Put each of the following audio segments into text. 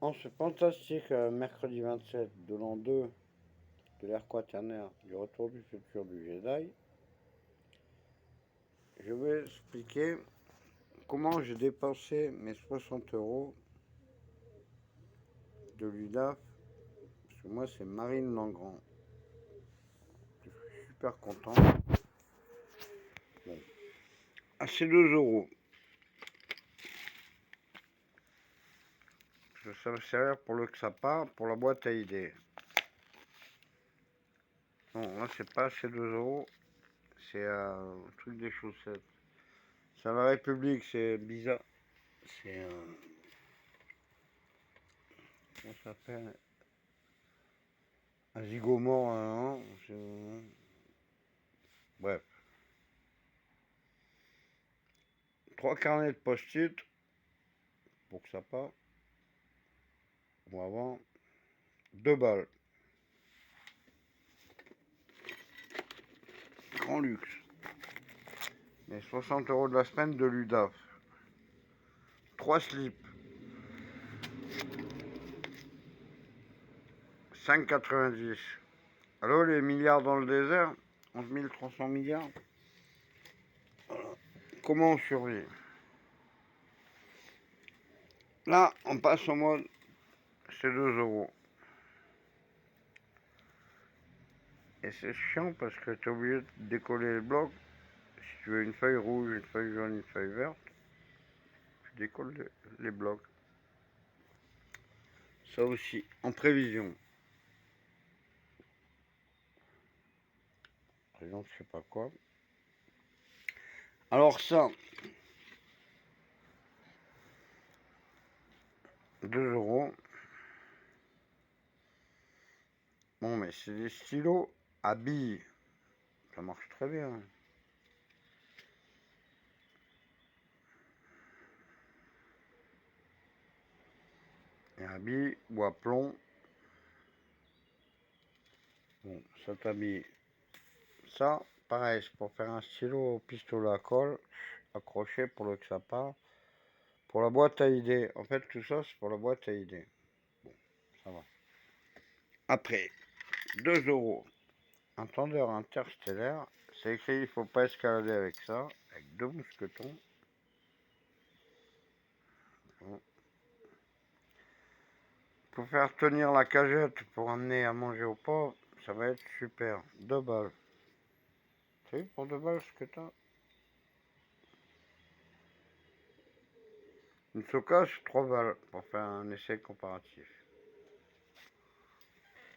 En ce fantastique mercredi 27 de l'an 2 de l'ère quaternaire du retour du futur du Jedi, je vais expliquer comment j'ai dépensé mes 60 euros de l'UDAF, parce que moi c'est Marine Langrand. Je suis super content. Bon. À ces 2 euros, ça va servir pour le XAPA, pour la boîte à idées. Non, là c'est pas ces 2 euros, c'est un truc des chaussettes. C'est à la République, c'est bizarre. C'est comment ça s'appelle? Un zygomore, hein, bref. 3 carnets de post-it pour que ça part. Bon, avant, 2 balles. Grand luxe. Les 60 euros de la semaine de l'UDAF. 3 slips. 5,90. Allô, les milliards dans le désert? 11 300 milliards. Voilà. Comment on survit? Là, on passe au mode, c'est 2 euros. Et c'est chiant parce que tu es obligé de décoller les blocs. Si tu veux une feuille rouge, une feuille jaune, une feuille verte, tu décolles les blocs. Ça aussi, en prévision. Prévision, je sais pas quoi. Alors ça, 2 euros. Bon, mais c'est des stylos à billes. Ça marche très bien. Et à billes ou à plomb. Bon, ça t'habille. Ça, pareil, c'est pour faire un stylo au pistolet à colle, accroché pour le que ça part. Pour la boîte à idées. En fait, tout ça, c'est pour la boîte à idées. Bon, ça va. Après, 2 euros. Un tendeur interstellaire. C'est écrit, il ne faut pas escalader avec ça. Avec 2 mousquetons. Bon. Pour faire tenir la cagette pour amener à manger aux pauvres, ça va être super. 2 balles. Tu sais, pour 2 balles, ce que t'as. Une Soka, c'est 3 balles pour faire un essai comparatif.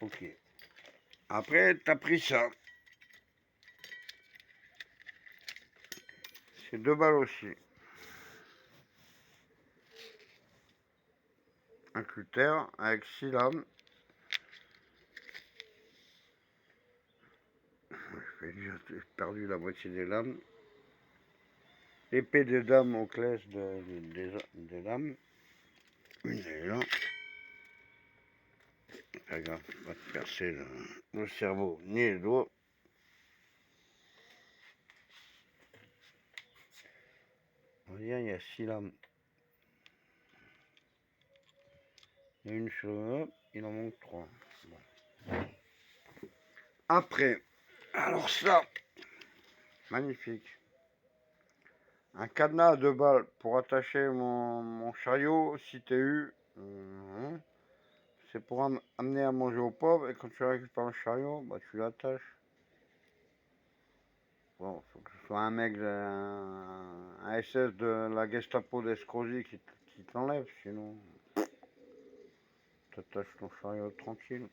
Ok. Après, t'as pris ça. C'est 2 balles aussi. Un cutter avec 6 lames. J'ai perdu la moitié des lames. Épée des dames au clash des lames. Une est là. Regarde, va te percer le cerveau ni les doigts. On va dire il y a 6 lames. Il y a une sur le, il en manque 3. Bon. Après, alors ça, magnifique. Un cadenas à 2 balles pour attacher mon chariot CTU. C'est pour amener à manger aux pauvres et quand tu récupères le chariot, bah, tu l'attaches. Bon, faut que ce soit un mec, un SS de la Gestapo d'Escrozy qui t'enlève, sinon t'attaches ton chariot tranquille.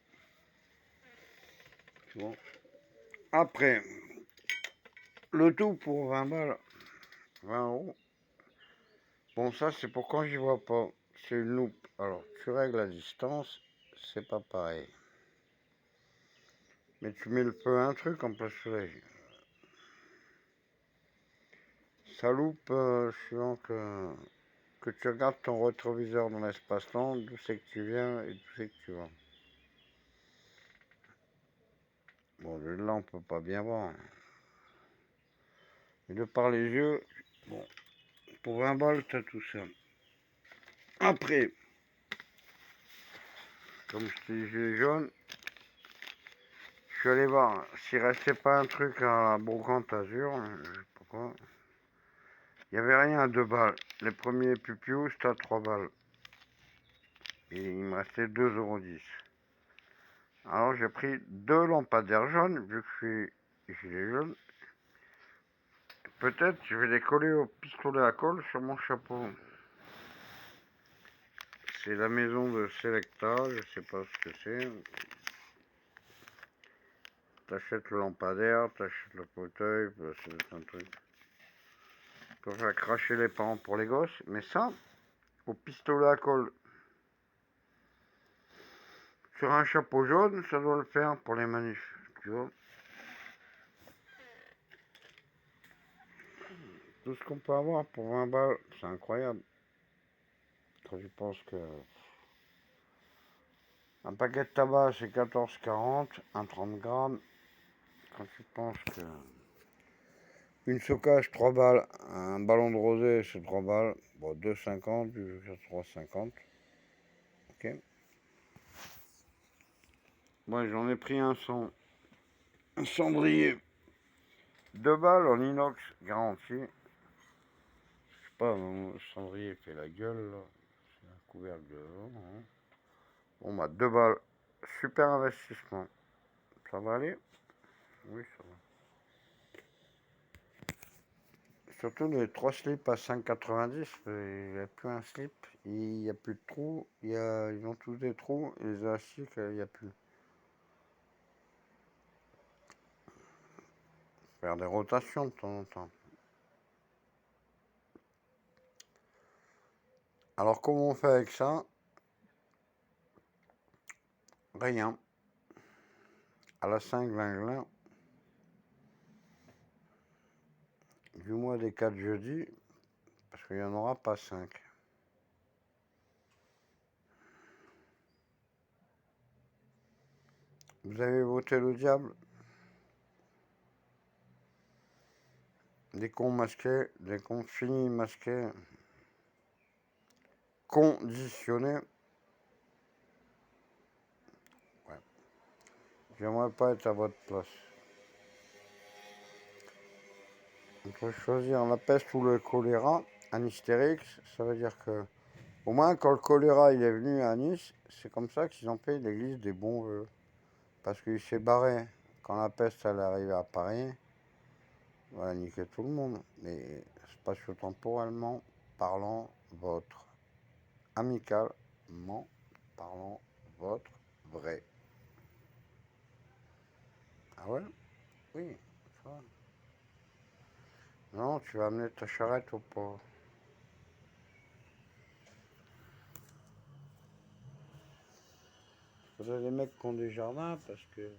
Tu vois. Après, le tout pour 20 balles, 20 euros. Bon, ça c'est pour quand j'y vois pas. C'est une loupe. Alors, tu règles la distance, c'est pas pareil. Mais tu mets le feu à un truc en plein soleil. Ça loupe, suivant que tu regardes ton rétroviseur dans l'espace-temps, d'où c'est que tu viens et d'où c'est que tu vas. Bon, là, on peut pas bien voir. Mais de par les yeux, bon, pour 20 balles, t'as tout ça. Après, comme je dis gilet jaune, je suis allé voir s'il restait pas un truc à Brocante Azur, je sais pas quoi. Il n'y avait rien à 2 balles. Les premiers pupiou, c'était à 3 balles. Et il me restait 2,10 €. Alors j'ai pris 2 lampadaires jaunes, vu que je suis gilet jaune. Peut-être je vais les coller au pistolet à colle sur mon chapeau. C'est la maison de Selecta, je sais pas ce que c'est. T'achètes le lampadaire, t'achètes le fauteuil, c'est un truc pour faire cracher les parents pour les gosses. Mais ça, au pistolet à colle sur un chapeau jaune, ça doit le faire pour les manifs, tu vois. Tout ce qu'on peut avoir pour 20 balles, c'est incroyable. Quand je pense que un paquet de tabac c'est 14,40, un 30 grammes. Quand tu penses que une socage 3 balles, un ballon de rosé c'est 3 balles, bon 2,50 jusqu'à 3,50. Ok. Moi j'en ai pris un cendrier 2 balles en inox garanti. Je sais pas, mon cendrier fait la gueule là. C'est un couvercle de hein. Bon bah 2 balles. Super investissement. Ça va aller? Oui, ça va. Surtout les 3 slips à 5,90, il n'y a plus un slip, il n'y a plus de trous, ils ont tous des trous, et les élastiques, il n'y a plus. Faire des rotations de temps en temps. Alors comment on fait avec ça? Rien. À la 5 20 du mois des 4 jeudis, parce qu'il n'y en aura pas 5. Vous avez voté le diable? Des cons masqués, des cons finis masqués, conditionnés. Ouais. J'aimerais pas être à votre place. On peut choisir la peste ou le choléra. Un hystérix, ça veut dire que, au moins quand le choléra il est venu à Nice, c'est comme ça qu'ils ont fait l'église des bons vœux. Parce qu'il s'est barré quand la peste elle est arrivée à Paris. Voilà, niquer tout le monde. Mais spatio-temporellement parlant, votre amicalement parlant, votre vrai. Ah ouais? Oui, ça va. Non, tu vas amener ta charrette ou pas? Faudrait des mecs qui ont des jardins parce que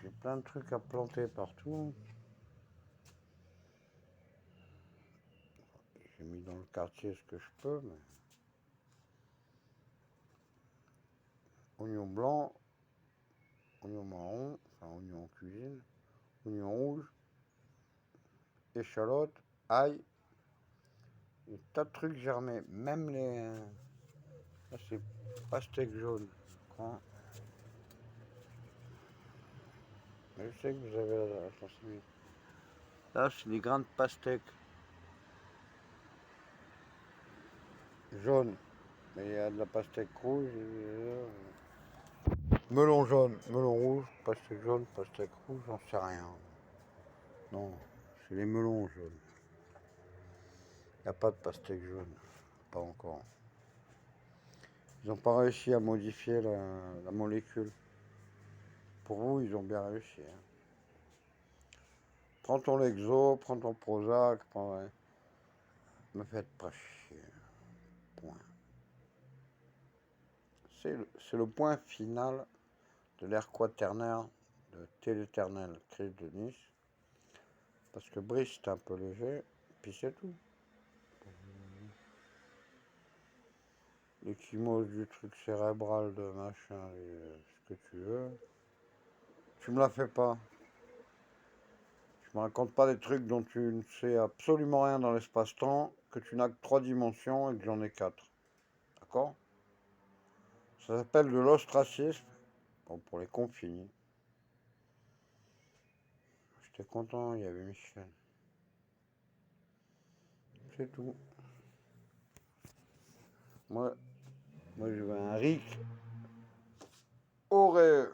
j'ai plein de trucs à planter partout. J'ai mis dans le quartier ce que je peux, mais oignon blanc, oignon marron, enfin oignon en cuisine, oignon rouge, échalote, ail, des tas de trucs germés, même les. Là, c'est pastèque jaune, je crois. Mais je sais que vous avez la sensibilité. Là, c'est des grains de pastèque jaune, mais il y a de la pastèque rouge. Melon jaune, melon rouge, pastèque jaune, pastèque rouge, j'en sais rien. Non, c'est les melons jaunes. Il n'y a pas de pastèque jaune, pas encore. Ils n'ont pas réussi à modifier la molécule. Pour vous, ils ont bien réussi. Hein. Prends ton Lexo, prends ton Prozac, prends... Me faites pas chier. Point. C'est le point final de l'ère quaternaire de Téléternel crise de Nice. Parce que Brice, c'est un peu léger, puis c'est tout. L'échymose du truc cérébral de machin, ce que tu veux. Tu me la fais pas. Tu me racontes pas des trucs dont tu ne sais absolument rien dans l'espace-temps, que tu n'as que 3 dimensions et que j'en ai 4. D'accord? Ça s'appelle de l'ostracisme. Bon, pour les confinés. J'étais content, il y avait Michel. C'est tout. Moi je veux un RIC aurait